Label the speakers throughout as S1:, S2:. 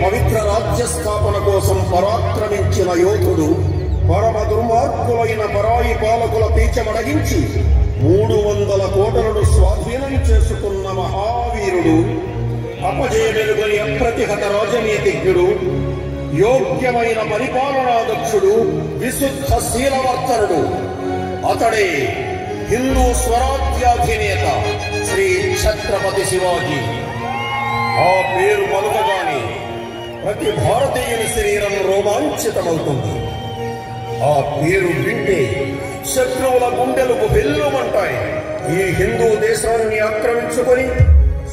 S1: పవిత్ర రాజ్య స్థాపన కోసం పరాక్రమించిన యోధుడు, పరమ దుర్మార్గులైన పరాయి పాలకుల పీచమడగించి 300 కోటలను స్వాధీనం చేసుకున్న మహావీరుడు, అపజయమెలుగని అప్రతిహత రాజనీతిజ్ఞుడు, యోగ్యమైన పరిపాలనాదక్షుడు, విశుద్ధ శీలవర్తనుడు. అతడే హిందూ స్వరాజ్యాధినేత శ్రీ ఛత్రపతి శివాజీ. ఆ పేరు పలుకగానే ప్రతి భారతీయుని శరీరం రోమాంచితమవుతుంది. ఆ పేరు వింటే శత్రువుల గుండెలకు వెల్లుమంటాయి. ఈ హిందూ దేశాన్ని ఆక్రమించుకొని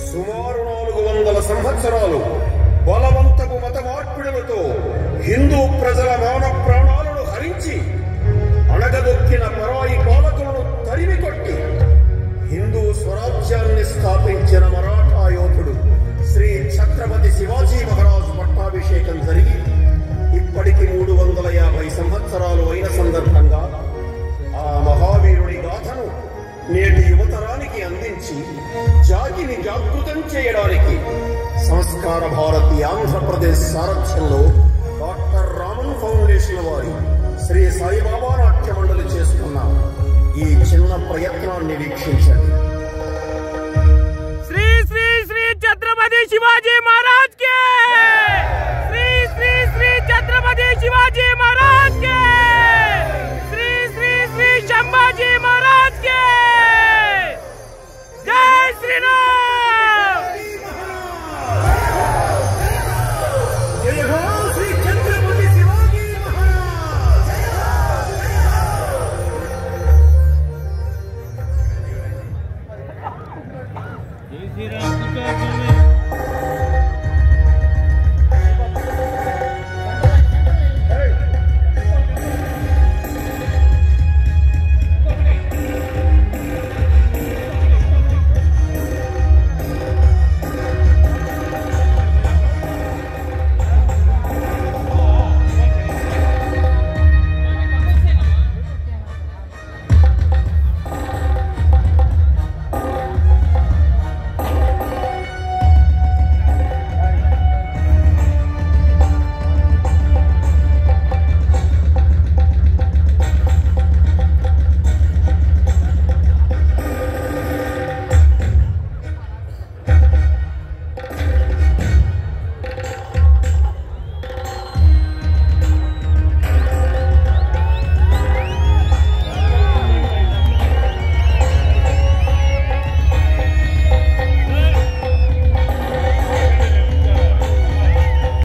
S1: సుమారు 400 సంవత్సరాలు బలవంతపు మత మార్పిడులతో హిందూ ప్రజల మాన ప్రాణాలను హరించి అణగదొక్కిన పరాయి పాలకులను తరిమి కొట్టి హిందూ స్వరాజ్యాన్ని స్థాపించిన మరాఠా యోధుడు శ్రీ ఛత్రపతి శివాజీ మహారాజు పట్టాభిషేకం జరిగి ఇప్పటికి 350 సంవత్సరాలు అయిన సందర్భంగా ఆ మహావీరుని గాథను నేటి యువతరానికి అందించి జాతిని జాగృతం చేయడానికి సంస్కార భారతి ఆంధ్రప్రదేశ్ సారథ్యంలో డాక్టర్ రామన్ ఫౌండేషన్ వారి శ్రీ సాయిబాబా నాట్య మండలి చేస్తున్న ఈ చిన్న ప్రయత్నాన్ని వీక్షించండి.
S2: శ్రీ శ్రీ శ్రీ ఛత్రపతి శివాజీ మహారాజ్ కే